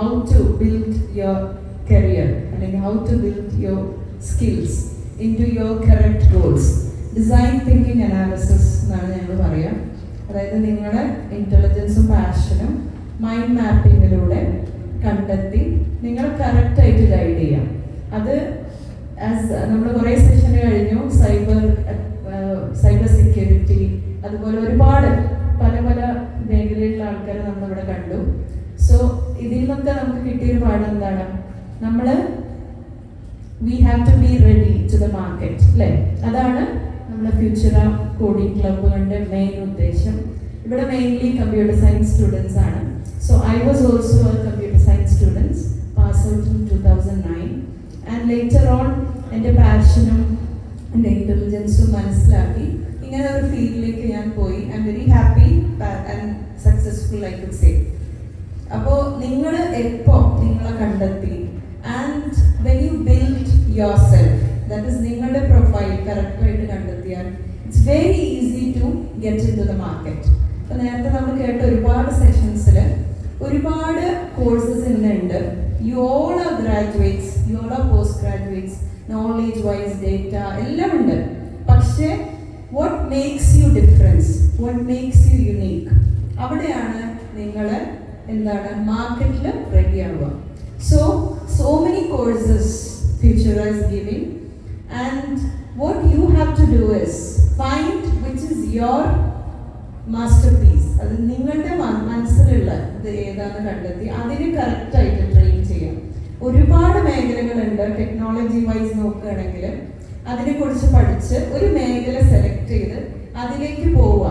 how to build your career, അല്ലെങ്കിൽ how to build your skills into your correct goals. Design thinking analysis എന്നാണ് ഞങ്ങൾ പറയുക. അതായത് നിങ്ങളുടെ ഇൻ്റലിജൻസും പാഷനും മൈൻഡ് മാപ്പിങ്ങിലൂടെ കണ്ടെത്തി നിങ്ങൾ കറക്റ്റായിട്ട് ഗൈഡ് ചെയ്യാം. അത് നമ്മൾ കുറേ സെഷൻ കഴിഞ്ഞു. സൈബർ സെക്യൂരിറ്റി, അതുപോലെ ഒരുപാട് പല പല മേഖലയിലുള്ള ആൾക്കാരെ നമ്മളിവിടെ കണ്ടു. സോ ഇതിൽ നിന്നൊക്കെ നമുക്ക് കിട്ടിയൊരു പാഠം എന്താണ്? നമ്മൾ we have to be ready to the market, അല്ലേ? അതാണ് നമ്മുടെ ഫ്യൂച്ചർ കോഡിംഗ് ക്ലബുകളുടെ മെയിൻ ഉദ്ദേശം. ഇവിടെ മെയിൻലി കമ്പ്യൂട്ടർ സയൻസ് സ്റ്റുഡൻസ് ആണ്. So I was also a computer science students, pass out in 2009. And later on എൻ്റെ പാഷനും എൻ്റെ ഇൻ്റലിജൻസും മനസ്സിലാക്കി ഇങ്ങനെ ഒരു ഫീൽഡിലേക്ക് ഞാൻ പോയി. I am very happy and successful, I could say. അപ്പോൾ നിങ്ങൾ എപ്പോൾ നിങ്ങളെ കണ്ടെത്തി and when you build your self, that is നിങ്ങളുടെ പ്രൊഫൈൽ കറക്റ്റായിട്ട് കണ്ടെത്തിയാൽ it's very easy to get in to the market. അപ്പോൾ നേരത്തെ നമ്മൾ കേട്ട ഒരുപാട് സെഷൻസിൽ ഒരുപാട് കോഴ്സസ് ഇന്നുണ്ട്. You all are graduates, you all are post graduates, knowledge wise data എല്ലാം ഉണ്ട്. പക്ഷേ what makes you difference, what makes U unique, അവിടെയാണ് നിങ്ങൾ എന്താണ് മാർക്കറ്റിൽ റെഡി ആവുക. So many courses future is giving, and what you have to do is find which is your masterpiece. അത് നിങ്ങളുടെ മനസ്സിലുള്ള ഇത് ഏതാണെന്ന് കണ്ടെത്തി അതിന് കറക്റ്റായിട്ട് ട്രെയിൻ ചെയ്യാം. ഒരുപാട് മേഖലകളുണ്ട്. ടെക്നോളജി വൈസ് നോക്കുകയാണെങ്കിൽ അതിനെക്കുറിച്ച് പഠിച്ച് ഒരു മേഖല സെലക്ട് ചെയ്ത് അതിലേക്ക് പോവുക.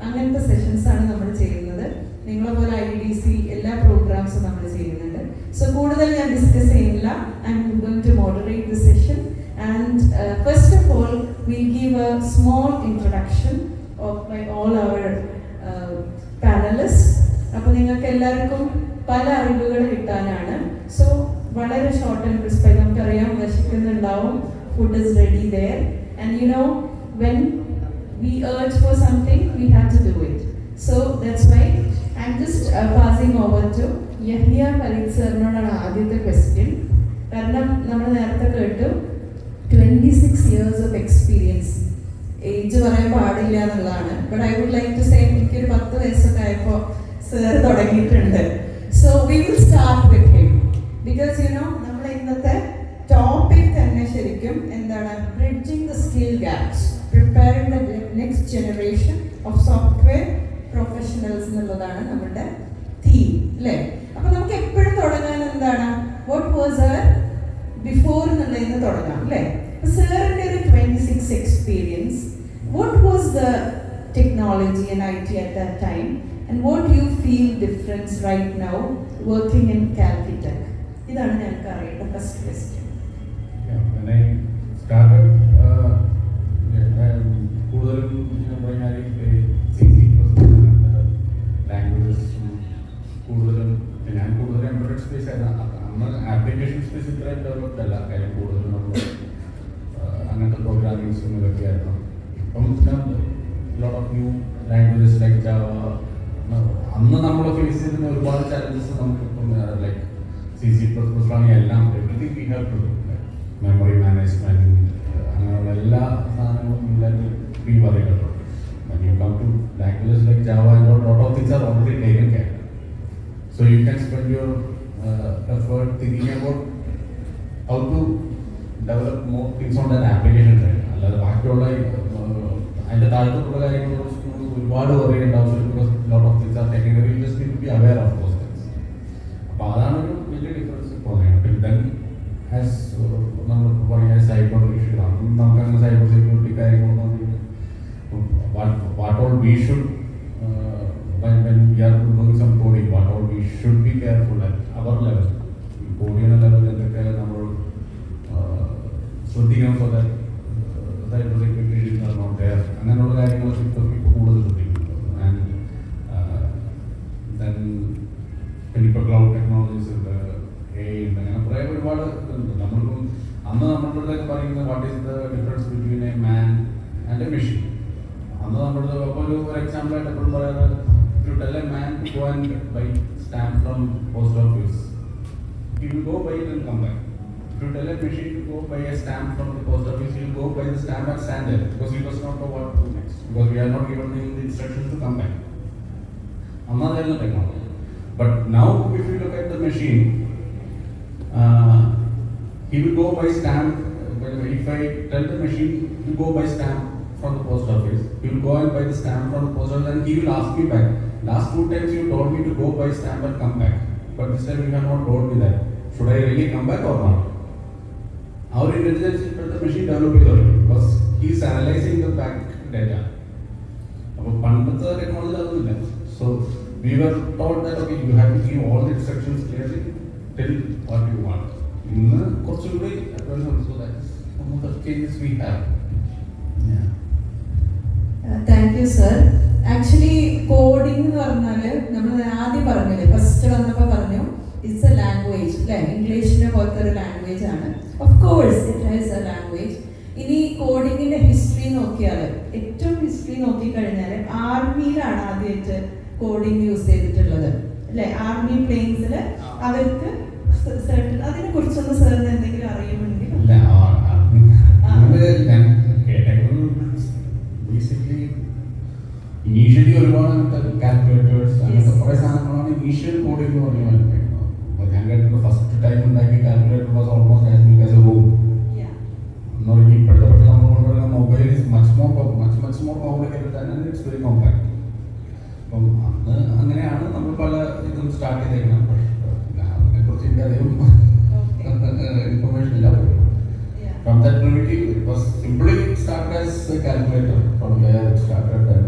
അങ്ങനത്തെ സെഷൻസ് ആണ് നമ്മൾ ചെയ്യുന്നത്. നിങ്ങളെ പോലെ IDC എല്ലാ പ്രോഗ്രാംസും നമ്മൾ ചെയ്യുന്നുണ്ട്. സോ കൂടുതൽ ഞാൻ ഡിസ്കസ് ചെയ്യുന്നില്ല. I am going to moderate the session. And first of all will give a small introduction of my all our panelist. അപ്പോൾ നിങ്ങൾക്ക് എല്ലാവർക്കും പല അറിവുകൾ കിട്ടാനാണ്. സോ വളരെ ഷോർട്ട് ആൻഡ് ക്രിസ്പായി, നമുക്കറിയാം വിശക്കുന്നുണ്ടാവും, food is ready there, and you know when we urge for something, we have to do it. So that's why I'm just passing over to Yahya Khalid sir-നോടാണ് ആദ്യത്തെ ക്വസ്റ്റ്യൻ. കാരണം നമ്മൾ നേരത്തെ കേട്ടു 26 years of experience. Age പറയാൻ പാടില്ല എന്നുള്ളതാണ്. But I would like to say എനിക്കൊരു 10 വയസ്സൊക്കെ ആയപ്പോൾ സർ തുടങ്ങിയിട്ടുണ്ട്. So we will start with him because you know നമ്മുടെ ഇന്നത്തെ ടോപ്പിക് തന്നെ ശരിക്കും എന്താണ്? Bridging the skill gaps, preparing the next generation of software professionals എന്നുള്ളതാണ് നമ്മുടെ തീം, അല്ലേ? അപ്പോൾ നമുക്ക് എപ്പോഴും തുടങ്ങാൻ എന്താണ്? വാട്ട് വാസ് അവർ ബിഫോർ എന്നുള്ളതിന് തുടങ്ങാം, അല്ലേ? സാറിൻ്റെ ഒരു 26 experience, what was the technology and IT at that time, and what do you feel difference right now working in Calcitech? ഇതാണ് ഞങ്ങൾക്ക് അറിയേണ്ട first question. When I started, കൂടുതലും പറഞ്ഞാൽ ലാംഗ്വേജസ് കൂടുതലും ഞാൻ കൂടുതലും എംബഡഡ് സ്പേസ് ആയിരുന്നു. അന്ന് ആപ്ലിക്കേഷൻ സ്പേസ് ഇത്രയും ഡെവലപ്ഡ് അല്ല. കാര്യം കൂടുതലും നമ്മൾ അങ്ങനത്തെ പ്രോഗ്രാമിങ്സും ഇതൊക്കെ ആയിരുന്നു. ഇപ്പം lot of new languages like Java. അന്ന് നമ്മൾ ഫേസ് ചെയ്യുന്ന ഒരുപാട് ചാലഞ്ചസ് നമുക്കിപ്പം ലൈക്ക് C++ എല്ലാം everything we have to do. Memory management അങ്ങനെയുള്ള എല്ലാ സാധനങ്ങളും ഇല്ലെങ്കിൽ we worry about. When you come to languages like Java and lot of things are already taken care of. So you can spend your effort thinking about how to develop more things on that application side. അല്ലാതെ ബാക്കിയുള്ള അതിൻ്റെ താഴത്തുള്ള കാര്യങ്ങളെക്കുറിച്ച് ഒരുപാട് പറയേണ്ട ആവശ്യമില്ല. Because lot of things are technically you just need to be aware of those things. അപ്പോൾ അതാണ് ഒരു വലിയ ഡിഫറൻസ് ഇപ്പോൾ പറയുന്നത്. പിന്നെ ദെൻ ആസ് നമ്മൾ പറയുക സൈബർ ഇഷ്യൂ ആണ്. നമുക്കങ്ങനെ സൈബർ സെക്യൂരിറ്റി കാര്യങ്ങളൊന്നും what all we should when we are doing some coding, what all we should be careful at our level. Coding level എന്തൊക്കെ നമ്മൾ ശ്രദ്ധിക്കണം. So that cyber security issues are not there. അങ്ങനെയുള്ള കാര്യങ്ങളൊക്കെ ഇപ്പോൾ കൂടുതൽ ശ്രദ്ധിക്കുന്നു. And then ഇപ്പോൾ cloud technologies ഉണ്ട്, AI ഉണ്ട്, അങ്ങനെ കുറേ ഒരുപാട് ഉണ്ട്. നമ്മളിപ്പം അന്ന് നമ്മളുടെ പറയുന്നത് what is the difference between a man and a machine. അന്ന് നമ്മുടെ അപ്പോൾ ഒരു എക്സാമ്പിൾ ആയിട്ട് എപ്പോഴും പറയാറ്, to tell a man to go and buy stamp from post office, he will go buy it and come back. If you tell a machine to go buy a stamp from the post office, he will go buy the stamp and stand there because he does not know what to do next. Because we are not given the instructions to come back. Another technology. But now, if you look at the machine, he will go buy stamp. If I tell the machine to go buy stamp from the post office, he will go and buy the stamp from the post office and he will ask me back. Last 2 times you told me to go buy stamp and come back. But this time you have not told me that. Should I really come back or not? Our intelligence is the machine developed because he is analyzing the back data. So we were told that okay, you have to give all the instructions clearly, tell what you want. So that's one of the changes we have. Yeah. Thank you, sir. Actually, coding എന്ന് പറഞ്ഞാല് നമ്മൾ ആദ്യം പറഞ്ഞില്ലേ, first വന്നപ്പോൾ പറഞ്ഞു it's A language അല്ലേ, ഇംഗ്ലീഷിനെ പോലത്തെ ഒരു ലാംഗ്വേജ് ആണ്. Of course it has A language. ഇനി കോഡിങ്ങിന്റെ ഹിസ്റ്ററി നോക്കിയാൽ, ഏറ്റവും ഹിസ്റ്ററി നോക്കിക്കഴിഞ്ഞാൽ ആർമിയിലാണ് ആദ്യമായിട്ട് കോഡിങ് യൂസ് ചെയ്തിട്ടുള്ളത് അല്ലെ. ആർമി പ്ലെയിൻസിൽ അവർക്ക് അതിനെ കുറിച്ചൊന്ന് സാറിന് എന്തെങ്കിലും അറിയുമെങ്കിൽ. ഇനീഷ്യലി ഒരുപാട് കാൽക്കുലേറ്റേഴ്സ് അങ്ങനത്തെ കുറെ സാധനങ്ങളാണ് ഇനീഷ്യൽ കോഡിംഗ് എന്ന് പറയുന്നത്. ഞാൻ കേട്ടിട്ട് ഫസ്റ്റ് ടൈം ഉണ്ടാക്കിയ calculator was almost as big as a room എന്ന് പറയുമ്പോൾ ഇപ്പോഴത്തെ പക്ഷേ നമ്മൾ കൊണ്ടുവരുന്ന mobile is much more complicated than and it's very compact. അപ്പം അന്ന് അങ്ങനെയാണ് നമ്മൾ പല ഇതും സ്റ്റാർട്ട് ചെയ്തേക്കണം. അതിനെക്കുറിച്ച് എനിക്ക് അധികം ഇൻഫർമേഷൻ ഇല്ല. From that primitive, it was simply started as a calculator. From there it started and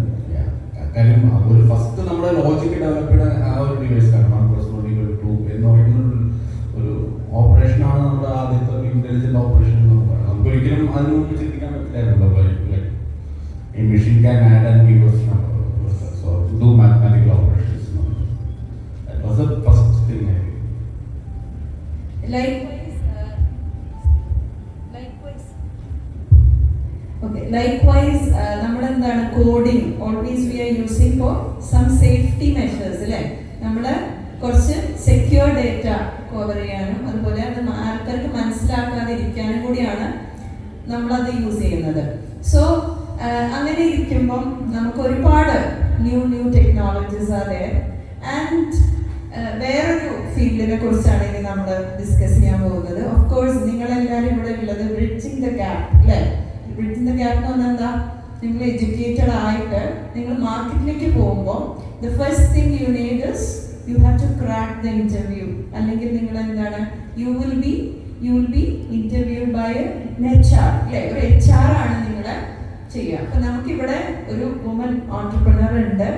കാര്യം ഒരു ഫസ്റ്റ് നമ്മുടെ ലോജിക്ക് ഡെവലപ്പ് ചെയ്ത ആ ഒരു ഡിവൈസ് ആണ് 1+1=2 എന്ന് പറയുന്ന ഒരു ഓപ്പറേഷനാണ് നമ്മുടെ ആദ്യത്തെ ഇന്റലിജന്റ് ഓപ്പറേഷൻ എന്ന് പറയുന്നത്. നമുക്ക് ഒരിക്കലും അതിന് മുമ്പ് ചിന്തിക്കാൻ പറ്റില്ലായിരുന്നല്ലോ. ഈ machine can add and give us so to do mathematical operations. That was the first thing I did. Likewise, നമ്മളെന്താണ് coding always we are using for some safety measures അല്ലേ. നമ്മൾ കുറച്ച് സെക്യൂർ ഡേറ്റ കവർ ചെയ്യാനും അതുപോലെ അത് ആൾക്കാർക്ക് മനസ്സിലാക്കാതിരിക്കാനും കൂടിയാണ് നമ്മളത് യൂസ് ചെയ്യുന്നത്. സോ അങ്ങനെ ഇരിക്കുമ്പം നമുക്ക് ഒരുപാട് new technologies are there. And വേറൊരു ഫീൽഡിനെ കുറിച്ചാണ് ഇനി നമ്മൾ ഡിസ്കസ് ചെയ്യാൻ പോകുന്നത്. ഓഫ് കോഴ്സ് നിങ്ങളെല്ലാവരും ഇവിടെ ഉള്ളത് ബ്രിഡ്ജിങ് ദ ഗ്യാപ്പ് അല്ലേ. ബ്രിഡ്ജിങ് ദ ഗ്യാപ്പ് എന്ന് പറഞ്ഞാൽ എന്താ, നിങ്ങൾ എഡ്യൂക്കേറ്റഡ് ആയിട്ട് നിങ്ങൾ മാർക്കറ്റിലേക്ക് പോകുമ്പോൾ the first thing you need is you have to crack the interview. അല്ലെങ്കിൽ നിങ്ങൾ എന്താണ്, you will be interviewed by an HR അല്ലേ. ഒരു HR ആണ് നിങ്ങളെ ചെയ്യുക. അപ്പം നമുക്കിവിടെ ഒരു വുമൻ ഓൺട്രപ്രണർ ഉണ്ട്.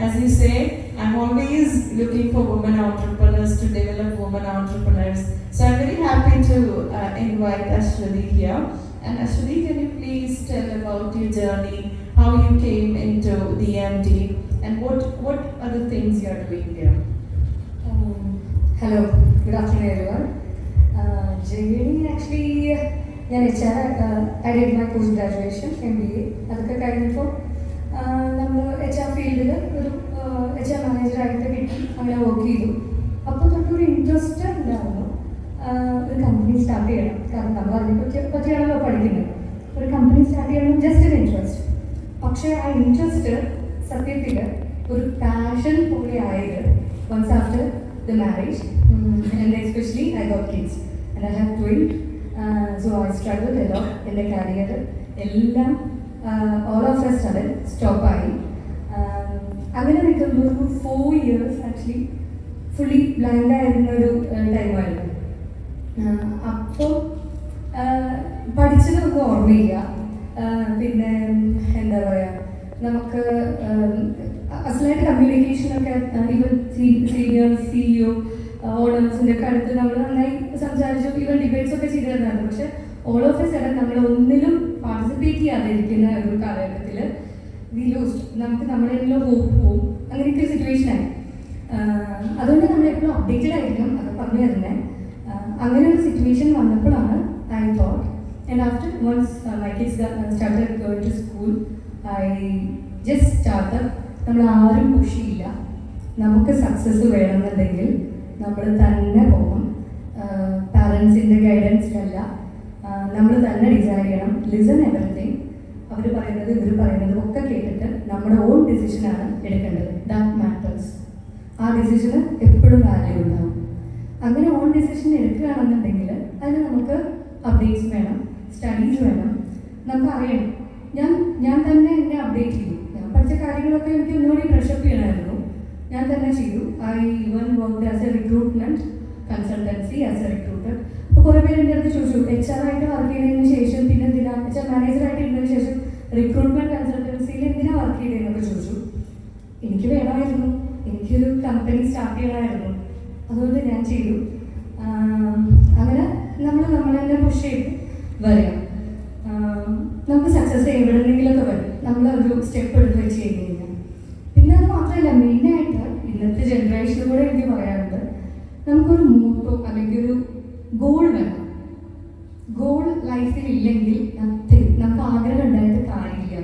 As you say, I'm always looking for women entrepreneurs to develop women entrepreneurs. So I'm very happy to invite Ashwati here. And Ashwati, can you please tell about your journey, how you came into DMT, and what are the things you are doing here? Hello, good afternoon everyone. Journey actually, I did my post graduation MBA. അതൊക്കെ കഴിഞ്ഞപ്പോൾ നമ്മൾ HR ഫീൽഡിൽ ഒരു HR മാനേജറായിട്ട് കിട്ടി, അങ്ങനെ work ചെയ്തു. അപ്പോൾ തൊട്ടൊരു interest ഉണ്ടായിരുന്നു ഒരു കമ്പനി സ്റ്റാർട്ട് ചെയ്യണം. കാരണം നമ്മൾ അതിനെപ്പറ്റിയാണല്ലോ പഠിക്കുന്നത്. ഒരു കമ്പനി സ്റ്റാർട്ട് ചെയ്യണം, ജസ്റ്റ് ഒരു ഇൻട്രസ്റ്റ്. പക്ഷേ ആ ഇൻട്രസ്റ്റ് സത്യത്തിൽ ഒരു പാഷൻ പോലെ ആയത് once after the marriage and especially I got kids and I have twin. So I struggled a lot. എൻ്റെ കരിയർ എല്ലാം all of a sudden സ്റ്റോപ്പായി. അങ്ങനെ നിൽക്കുമ്പോൾ ഒരു 4 years ആക്ച്വലി ഫുള്ളി ബ്ലൈൻഡ് ആയിരുന്ന ഒരു ടൈമായിരുന്നു. അപ്പോൾ പഠിച്ചതൊക്കെ ഓർമ്മയില്ല. പിന്നെ എന്താ പറയുക, നമുക്ക് അസലായിട്ട് കമ്മ്യൂണിക്കേഷനൊക്കെ ഈവൻ സീനിയേഴ്സ് CEO ഓണേഴ്സിൻ്റെ ഒക്കെ അടുത്ത് നമ്മൾ നന്നായി സംസാരിച്ചു, ഈവൻ ഡിബേറ്റ്സ് ഒക്കെ ചെയ്തിരുന്നായിരുന്നു. പക്ഷെ ഓൾ ഓഫ് എ സഡൻ നമ്മൾ ഒന്നിലും പാർട്ടിസിപ്പേറ്റ് ചെയ്യാതിരിക്കുന്ന ഒരു കാലഘട്ടത്തിൽ വി ലൂസ്ഡ്. നമുക്ക് നമ്മളെല്ലാം ഹോപ്പ് പോവും, അങ്ങനെയൊക്കെ ഒരു സിറ്റുവേഷനായി. അതുകൊണ്ട് നമ്മളെപ്പോഴും അപ്ഡേറ്റഡ് ആയിരിക്കണം, അത് പറഞ്ഞു തന്നെ. അങ്ങനെ ഒരു സിറ്റുവേഷൻ വന്നപ്പോഴാണ് I thought, and after once my kids started going to school, I just started. നമ്മൾ ആരും പുഷ് ചെയ്യില്ല. നമുക്ക് സക്സസ് വേണമെന്നുണ്ടെങ്കിൽ നമ്മൾ തന്നെ പോകണം. Listen everything. അവർ പറയുന്നത് ഇവർ പറയുന്നത് ഒക്കെ കേട്ടിട്ട് നമ്മുടെ ഓൺ ഡിസിഷനാണ് എടുക്കേണ്ടത്. That matters. ആ ഡിസിഷന് എപ്പോഴും വാല്യൂ ഉണ്ടാവും. അങ്ങനെ ഓൺ ഡിസിഷൻ എടുക്കുകയാണെന്നുണ്ടെങ്കിൽ അതിന് നമുക്ക് അപ്ഡേറ്റ്സ് വേണം, സ്റ്റഡീസ് വേണം, നമുക്ക് അറിയണം. ഞാൻ തന്നെ എന്നെ അപ്ഡേറ്റ് ചെയ്തു. ഞാൻ പഠിച്ച കാര്യങ്ങളൊക്കെ എനിക്ക് ഒന്നുകൂടി ബ്രഷപ്പ് ചെയ്യണമായിരുന്നു. ഞാൻ തന്നെ ചെയ്തു. I even work as A recruitment consultancy as A recruiter. അപ്പോൾ കുറേ പേര് എൻ്റെ അടുത്ത് ചോദിച്ചു, HR ആയിട്ട് വർക്ക് ചെയ്തതിന് ശേഷം പിന്നെ എന്തിനാ HR മാനേജറായിട്ട് ഇരുന്നതിന് ശേഷം റിക്രൂട്ട്മെന്റ് കൺസൾട്ടൻസിയിൽ എന്തിനാ വർക്ക് ചെയ്തതെന്നൊക്കെ ചോദിച്ചു. എനിക്ക് വേണമായിരുന്നു, എനിക്കൊരു കമ്പനി സ്റ്റാർട്ട് ചെയ്യണമായിരുന്നു, അതുകൊണ്ട് ഞാൻ ചെയ്തു. അങ്ങനെ നമ്മൾ തന്നെ പുഷ് ചെയ്ത് വരിക. നമുക്ക് സക്സസ് എവിടെയെങ്കിലുമൊക്കെ വരും, നമ്മളൊരു സ്റ്റെപ്പ് എടുത്ത് വെച്ച് കഴിഞ്ഞാൽ. പിന്നെ അത് മാത്രമല്ല, മെയിനായിട്ട് ഇന്നത്തെ ജനറേഷനും കൂടെ എനിക്ക് പറയാറുണ്ട്, നമുക്കൊരു മോട്ടോ അല്ലെങ്കിൽ ഒരു ഗോൾ വേണം. ഗോൾ ലൈഫിൽ ഇല്ലെങ്കിൽ നമുക്ക് ആഗ്രഹം ഉണ്ടായിട്ട് കാര്യമില്ല.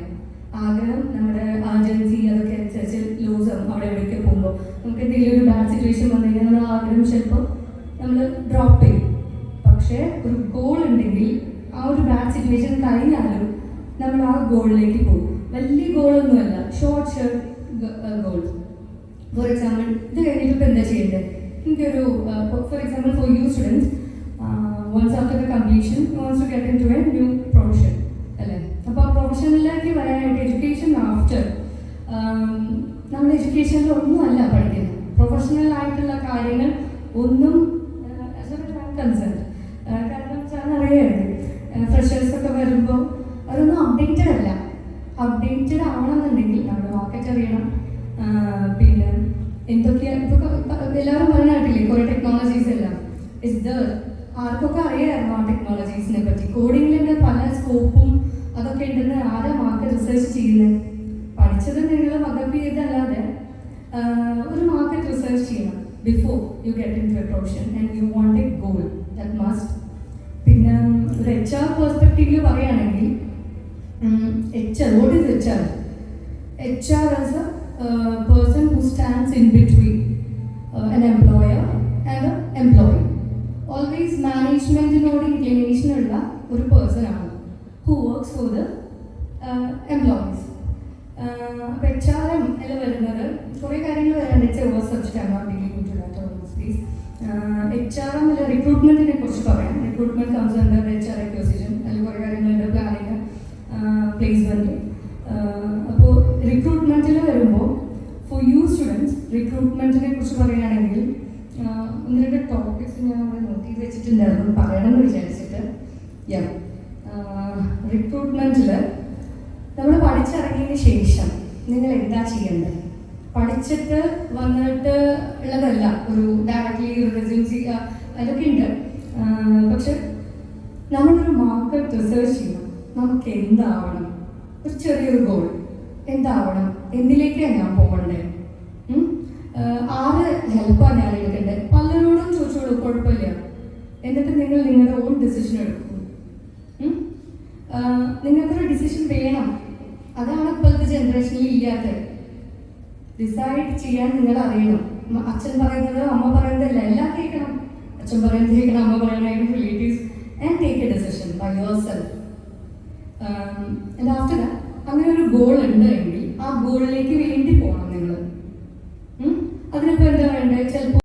ആഗ്രഹം നമ്മുടെ ആർജൻസി അതൊക്കെ അനുസരിച്ച് ലൂസ് ആവും. അവിടെ എവിടേക്ക് പോകുമ്പോൾ നമുക്ക് എന്തെങ്കിലും ഒരു ബാഡ് സിറ്റുവേഷൻ വന്നു കഴിഞ്ഞാൽ നമ്മൾ ആഗ്രഹം ചിലപ്പോൾ നമ്മൾ ഡ്രോപ്പ് ചെയ്യും. പക്ഷേ ഒരു ഗോൾ ഉണ്ടെങ്കിൽ ആ ഒരു ബാഡ് സിറ്റുവേഷൻ കഴിഞ്ഞാലും നമ്മൾ ആ ഗോളിലേക്ക് പോകും. വലിയ ഗോളൊന്നുമല്ല, ഷോർട്ട് ഗോൾ. ഫോർ എക്സാമ്പിൾ, ഇത് കഴിഞ്ഞിട്ട് ഇപ്പോൾ എന്താ ചെയ്യേണ്ടത്? എനിക്കൊരു for example for you students, once after the completion you want to get into a new profession അല്ലേ? അപ്പോൾ ആ പ്രൊഫഷനിലേക്ക് വരാനായിട്ട് എഡ്യൂക്കേഷൻ ആഫ്റ്റർ നമ്മൾ എഡ്യൂക്കേഷനിൽ ഒന്നുമല്ല പഠിക്കുന്നത്. പ്രൊഫഷണൽ ആയിട്ടുള്ള കാര്യങ്ങൾ ഒന്നും കൺസേൺ. കാരണം സാറിന് അറിയാമായിരുന്നു, ഫ്രഷേഴ്സൊക്കെ വരുമ്പോൾ അതൊന്നും അപ്ഡേറ്റഡ് അല്ല. അപ്ഡേറ്റഡ് ആവണമെന്നുണ്ടെങ്കിൽ നമ്മുടെ മാർക്കറ്റ് അറിയണം. പിന്നെ എന്തൊക്കെയാണ് ഇപ്പോൾ എല്ലാവരും പറയാനായിട്ടില്ലേ കുറേ ടെക്നോളജീസ് എല്ലാം ഇസ് ദർ. ആർക്കൊക്കെ അറിയാമായിരുന്നു ആ ടെക്നോളജീസിനെ പറ്റി? കോഡിങ്ങിൻ്റെ പല സ്കോപ്പും അതൊക്കെ ഉണ്ടെന്ന് ആരാ മാർക്കറ്റ് റിസർച്ച് ചെയ്യുന്നത്? പഠിച്ചത് നിങ്ങൾ മകപ്പ് ചെയ്തല്ലാതെ ഒരു മാർക്കറ്റ് റിസർച്ച് ചെയ്യണം before you get in to a profession and you want a goal that must. പിന്നെ ഒരു HR പെർസ്പെക്റ്റീവിൽ പറയുകയാണെങ്കിൽ what is HR? HR is a person who stands in between an employer and an employee. Always മാനേജ്മെൻറ്റിനോട് inclination ഉള്ള ഒരു person ആണ് who works for the employees. അപ്പോൾ HRM എല്ലാം വരുന്നത് കുറേ കാര്യങ്ങൾ വരാണ്ട്. ഇറ്റ്സ് എ വേഴ്സ് subject. I am not dealing with that on this please. HRM അല്ല റിക്രൂട്ട്മെൻറ്റിനെ കുറിച്ച് പറയാം. Recruitment comes under HR acquisition. അതിൽ കുറേ കാര്യങ്ങളുണ്ട്, പ്ലാനിങ്, പ്ലേസ്മെൻറ്റ്. അപ്പോൾ റിക്രൂട്ട്മെൻറ്റിൽ വരുമ്പോൾ ഫോർ യു സ്റ്റുഡൻസ് റിക്രൂട്ട്മെൻറ്റിനെ കുറിച്ച് പറയുകയാണെങ്കിൽ ഒന്ന് രണ്ട് ടോപ്പിക്സ് ഞാൻ അവിടെ നോട്ട് ചെയ്ത് വെച്ചിട്ടുണ്ടായിരുന്നു പറയണമെന്ന് വിചാരിച്ചിട്ട്. റിക്രൂട്ട്മെൻറ്റിൽ നമ്മൾ പഠിച്ചിറങ്ങിയതിന് ശേഷം നിങ്ങൾ എന്താ ചെയ്യേണ്ടത്? പഠിച്ചിട്ട് വന്നിട്ട് ഉള്ളതല്ല, ഒരു ഡയറക്റ്റ്ലി ഒരു റെസ്യൂംസി അതൊക്കെ ഉണ്ട്. പക്ഷെ നമ്മളൊരു മാർക്കറ്റ് റിസർച്ച് ചെയ്യണം. നമുക്ക് എന്താവണം? ഒരു ചെറിയൊരു ഗോൾ എന്താവണം? എന്തിലേക്കാണ് ഞാൻ പോകണ്ടേ? ആര് ഹെൽപ്പാണ് ഞാൻ എടുക്കേണ്ടത്? പലരോടും ചോദിച്ചോളൂ, കുഴപ്പമില്ല. എന്നിട്ട് നിങ്ങൾ നിങ്ങളുടെ ഓൺ ഡിസിഷൻ എടുക്കും. നിങ്ങൾക്കൊരു ഡിസിഷൻ വേണം. അതാണ് ഇപ്പോഴത്തെ ജനറേഷനിൽ ഇല്ലാത്തത്. ഡിസൈഡ് ചെയ്യാൻ നിങ്ങൾ അറിയണം. അച്ഛൻ പറയുന്നത് അമ്മ പറയുന്നതല്ല, എല്ലാം കേൾക്കണം. അച്ഛൻ പറയുന്നത് കേൾക്കണം, അമ്മ പറയുന്നത്, relatives, and take a decision by your self. And after that അങ്ങനെ ഒരു ഗോൾ ഉണ്ട് എങ്കിൽ ആ ഗോളിലേക്ക് വേണ്ടി പോകണം.